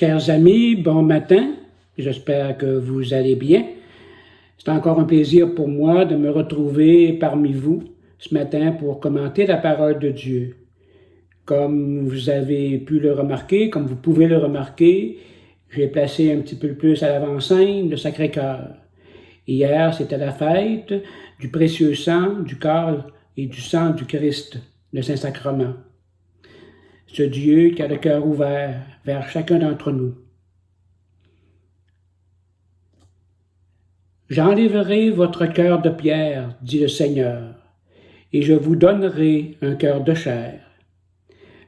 Chers amis, bon matin. J'espère que vous allez bien. C'est encore un plaisir pour moi de me retrouver parmi vous ce matin pour commenter la parole de Dieu. Comme vous avez pu le remarquer, comme vous pouvez le remarquer, j'ai placé un petit peu plus à l'avant-scène le Sacré-Cœur. Hier, c'était la fête du précieux sang, du corps et du sang du Christ, le Saint-Sacrement. Ce Dieu qui a le cœur ouvert vers chacun d'entre nous. J'enlèverai votre cœur de pierre, dit le Seigneur, et je vous donnerai un cœur de chair.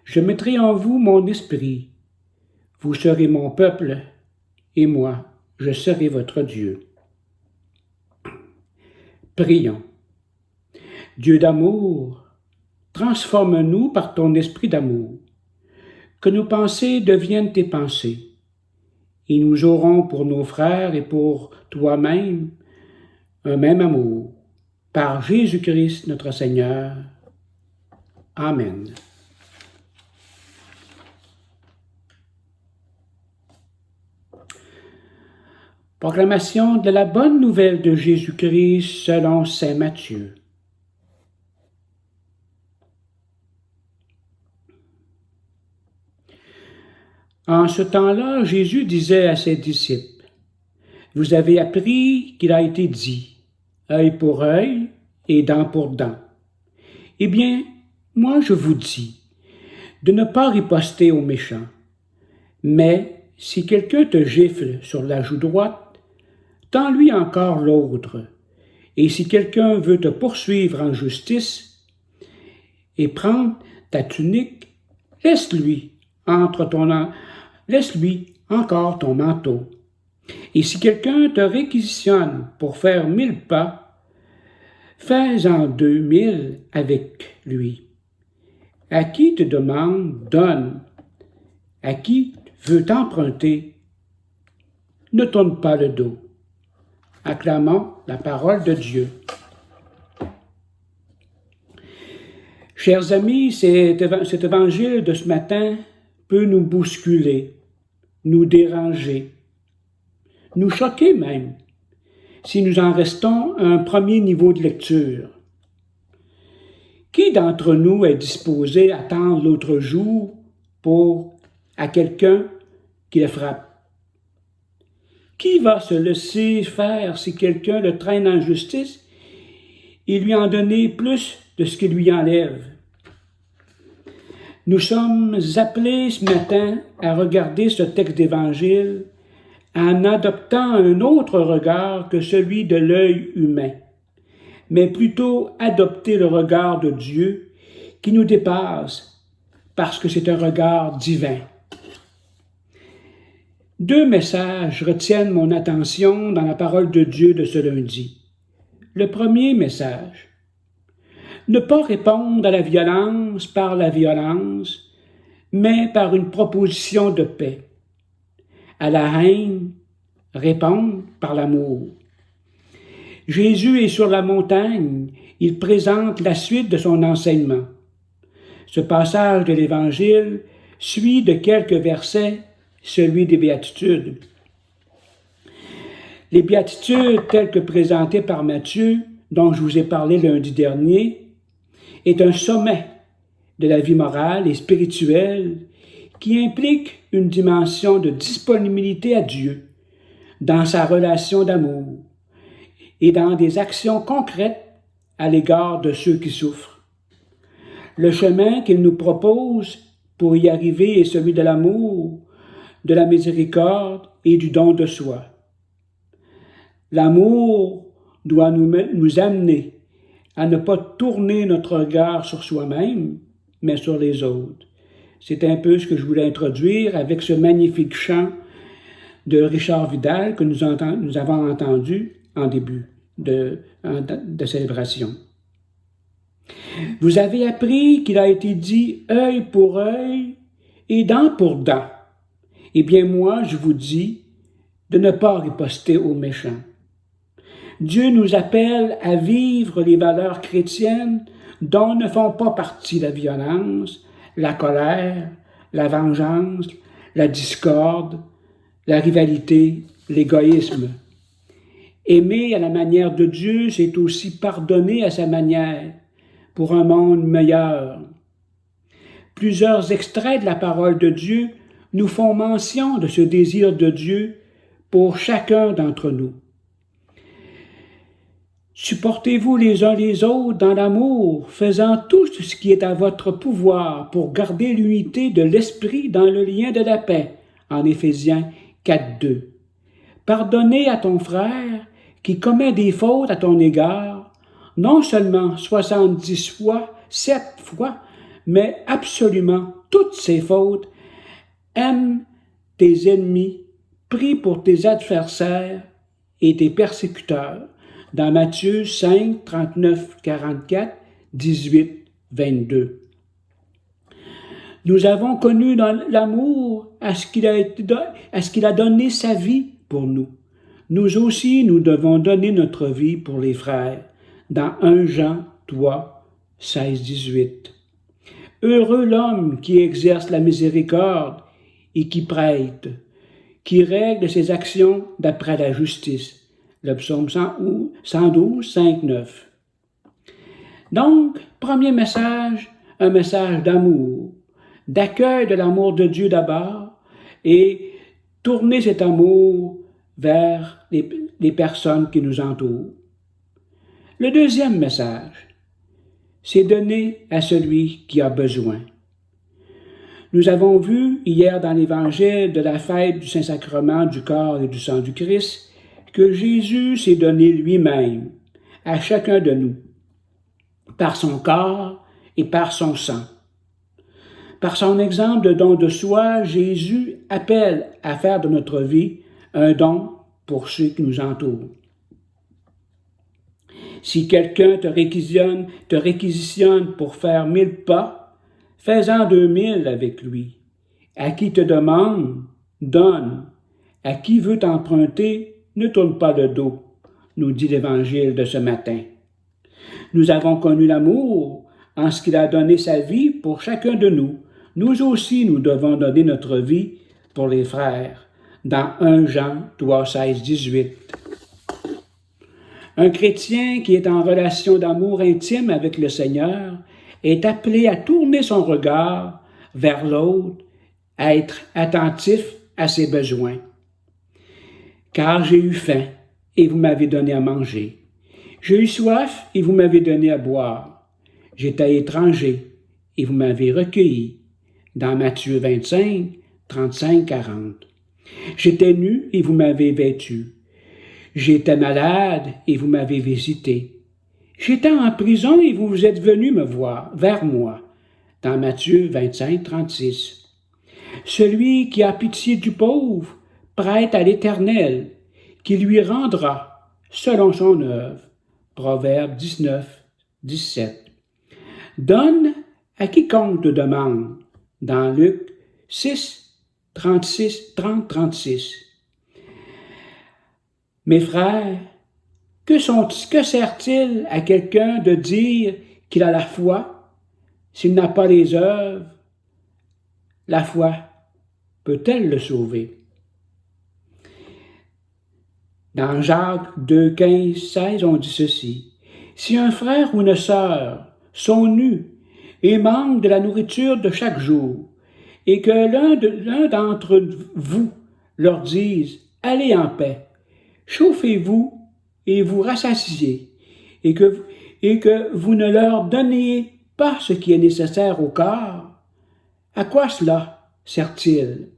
Je mettrai en vous mon esprit. Vous serez mon peuple, et moi, je serai votre Dieu. Prions. Dieu d'amour, transforme-nous par ton esprit d'amour. Que nos pensées deviennent tes pensées, et nous aurons pour nos frères et pour toi-même un même amour. Par Jésus-Christ notre Seigneur. Amen. Proclamation de la bonne nouvelle de Jésus-Christ selon saint Matthieu. En ce temps-là, Jésus disait à ses disciples, « Vous avez appris qu'il a été dit, œil pour œil et dent pour dent. Eh bien, moi je vous dis, de ne pas riposter aux méchants. Mais si quelqu'un te gifle sur la joue droite, tends-lui encore l'autre. Et si quelqu'un veut te poursuivre en justice et prendre ta tunique, laisse-lui encore ton manteau. Et si quelqu'un te réquisitionne pour faire 1000 pas, fais-en 2000 avec lui. À qui te demande, donne. À qui veut t'emprunter, ne tourne pas le dos. Acclamons la parole de Dieu. Chers amis, cet évangile de ce matin peut nous bousculer, nous déranger, nous choquer même, si nous en restons à un premier niveau de lecture. Qui d'entre nous est disposé à attendre l'autre jour à quelqu'un qui le frappe? Qui va se laisser faire si quelqu'un le traîne en justice et lui en donner plus de ce qu'il lui enlève? Nous sommes appelés ce matin à regarder ce texte d'Évangile en adoptant un autre regard que celui de l'œil humain, mais plutôt adopter le regard de Dieu qui nous dépasse parce que c'est un regard divin. 2 messages retiennent mon attention dans la parole de Dieu de ce lundi. Le premier message: ne pas répondre à la violence par la violence, mais par une proposition de paix. À la haine, répondre par l'amour. Jésus est sur la montagne, il présente la suite de son enseignement. Ce passage de l'Évangile suit de quelques versets celui des béatitudes. Les béatitudes telles que présentées par Matthieu, dont je vous ai parlé lundi dernier, est un sommet de la vie morale et spirituelle qui implique une dimension de disponibilité à Dieu dans sa relation d'amour et dans des actions concrètes à l'égard de ceux qui souffrent. Le chemin qu'il nous propose pour y arriver est celui de l'amour, de la miséricorde et du don de soi. L'amour doit nous amener à ne pas tourner notre regard sur soi-même, mais sur les autres. C'est un peu ce que je voulais introduire avec ce magnifique chant de Richard Vidal que nous avons entendu en début de célébration. Vous avez appris qu'il a été dit œil pour œil et dent pour dent. Eh bien, moi, je vous dis de ne pas riposter aux méchants. Dieu nous appelle à vivre les valeurs chrétiennes dont ne font pas partie la violence, la colère, la vengeance, la discorde, la rivalité, l'égoïsme. Aimer à la manière de Dieu, c'est aussi pardonner à sa manière pour un monde meilleur. Plusieurs extraits de la parole de Dieu nous font mention de ce désir de Dieu pour chacun d'entre nous. Supportez-vous les uns les autres dans l'amour, faisant tout ce qui est à votre pouvoir pour garder l'unité de l'esprit dans le lien de la paix, en Éphésiens 4:2. Pardonnez à ton frère qui commet des fautes à ton égard, non seulement 70 fois, 7 fois, mais absolument toutes ces fautes. Aime tes ennemis, prie pour tes adversaires et tes persécuteurs. Dans Matthieu 5, 39, 44, 18, 22. Nous avons connu dans l'amour à ce qu'il a donné sa vie pour nous. Nous aussi, nous devons donner notre vie pour les frères. Dans 1 Jean 3, 16, 18. Heureux l'homme qui exerce la miséricorde et qui prête, qui règle ses actions d'après la justice. Le psaume 112, 5, 9. Donc, premier message, un message d'amour, d'accueil de l'amour de Dieu d'abord et tourner cet amour vers les personnes qui nous entourent. Le deuxième message, c'est donner à celui qui a besoin. Nous avons vu hier dans l'Évangile de la fête du Saint-Sacrement du corps et du sang du Christ que Jésus s'est donné lui-même à chacun de nous, par son corps et par son sang. Par son exemple de don de soi, Jésus appelle à faire de notre vie un don pour ceux qui nous entourent. Si quelqu'un te réquisitionne pour faire 1000 pas, fais-en 2000 avec lui. À qui te demande, donne. À qui veut t'emprunter, ne tourne pas le dos, nous dit l'Évangile de ce matin. Nous avons connu l'amour en ce qu'il a donné sa vie pour chacun de nous. Nous aussi, nous devons donner notre vie pour les frères. Dans 1 Jean 3, 16, 18. Un chrétien qui est en relation d'amour intime avec le Seigneur est appelé à tourner son regard vers l'autre, à être attentif à ses besoins. Car j'ai eu faim et vous m'avez donné à manger. J'ai eu soif et vous m'avez donné à boire. J'étais étranger et vous m'avez recueilli. Dans Matthieu 25, 35, 40. J'étais nu et vous m'avez vêtu. J'étais malade et vous m'avez visité. J'étais en prison et vous êtes venus me voir, vers moi. Dans Matthieu 25, 36. Celui qui a pitié du pauvre prête à l'Éternel, qui lui rendra selon son œuvre. Proverbe 19, 17. Donne à quiconque te demande. Dans Luc 6, 36, 30, 36. Mes frères, que sert-il à quelqu'un de dire qu'il a la foi s'il n'a pas les œuvres? La foi peut-elle le sauver? Dans Jacques 2, 15, 16, on dit ceci. Si un frère ou une sœur sont nus et manquent de la nourriture de chaque jour, et que l'un d'entre vous leur dise « Allez en paix », chauffez-vous et vous rassasiez, et que vous ne leur donniez pas ce qui est nécessaire au corps, à quoi cela sert-il?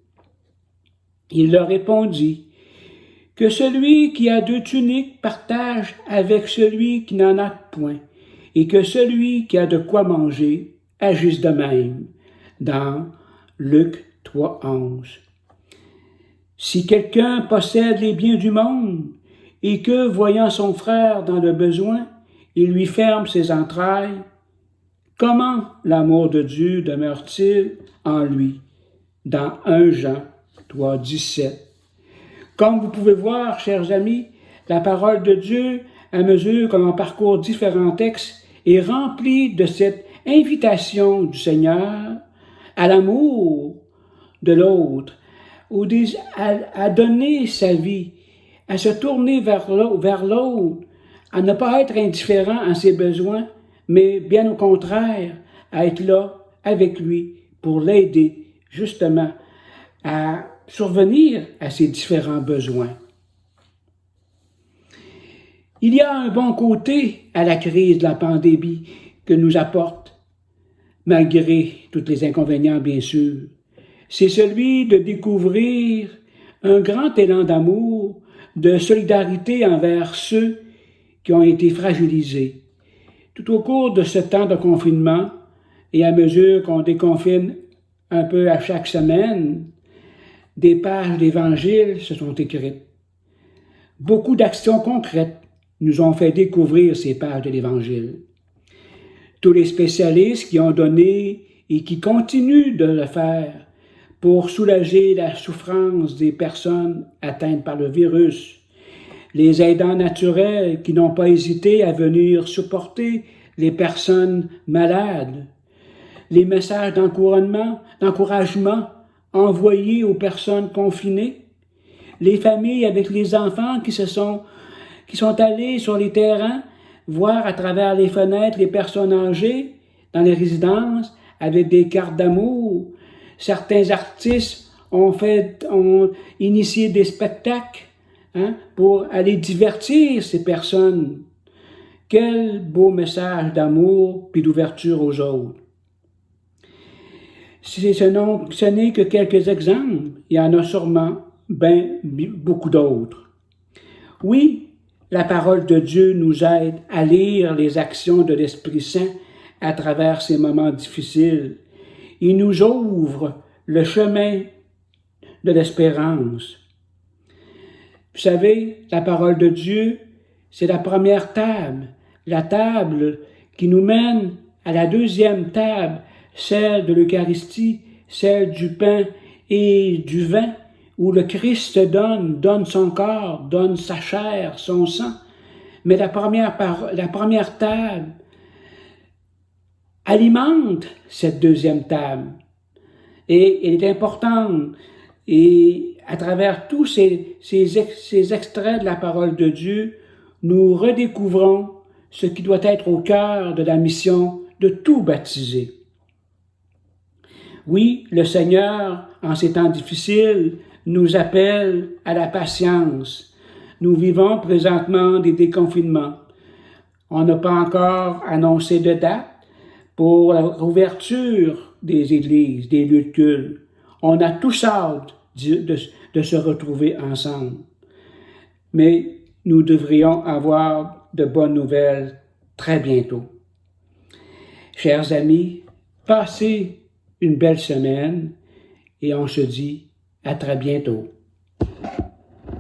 Il leur répondit, que celui qui a 2 tuniques partage avec celui qui n'en a point, et que celui qui a de quoi manger agisse de même. Dans Luc 3, 11. Si quelqu'un possède les biens du monde, et que, voyant son frère dans le besoin, il lui ferme ses entrailles, comment l'amour de Dieu demeure-t-il en lui? Dans 1 Jean 3, 17. Comme vous pouvez voir, chers amis, la parole de Dieu, à mesure que l'on parcourt différents textes, est remplie de cette invitation du Seigneur à l'amour de l'autre, à donner sa vie, à se tourner vers l'autre, à ne pas être indifférent à ses besoins, mais bien au contraire, à être là avec lui pour l'aider justement à survenir à ses différents besoins. Il y a un bon côté à la crise de la pandémie que nous apporte, malgré tous les inconvénients bien sûr. C'est celui de découvrir un grand élan d'amour, de solidarité envers ceux qui ont été fragilisés. Tout au cours de ce temps de confinement, et à mesure qu'on déconfine un peu à chaque semaine, des pages d'Évangile se sont écrites. Beaucoup d'actions concrètes nous ont fait découvrir ces pages de l'Évangile. Tous les spécialistes qui ont donné et qui continuent de le faire pour soulager la souffrance des personnes atteintes par le virus, les aidants naturels qui n'ont pas hésité à venir supporter les personnes malades, les messages d'encouragement envoyés aux personnes confinées, les familles avec les enfants qui sont allés sur les terrains voir à travers les fenêtres les personnes âgées dans les résidences avec des cartes d'amour. Certains artistes ont initié des spectacles pour aller divertir ces personnes. Quel beau message d'amour puis d'ouverture aux autres. Ce n'est que quelques exemples, il y en a sûrement beaucoup d'autres. Oui, la parole de Dieu nous aide à lire les actions de l'Esprit Saint à travers ces moments difficiles. Il nous ouvre le chemin de l'espérance. Vous savez, la parole de Dieu, c'est la première table, la table qui nous mène à la deuxième table, celle de l'Eucharistie, celle du pain et du vin, où le Christ donne son corps, donne sa chair, son sang. Mais la première table alimente cette deuxième table. Et elle est importante. Et à travers tous ces extraits de la parole de Dieu, nous redécouvrons ce qui doit être au cœur de la mission de tout baptisé. Oui, le Seigneur, en ces temps difficiles, nous appelle à la patience. Nous vivons présentement des déconfinements. On n'a pas encore annoncé de date pour la rouverture des églises, des lieux de culte. On a tous hâte de se retrouver ensemble. Mais nous devrions avoir de bonnes nouvelles très bientôt. Chers amis, passez une belle semaine et on se dit à très bientôt.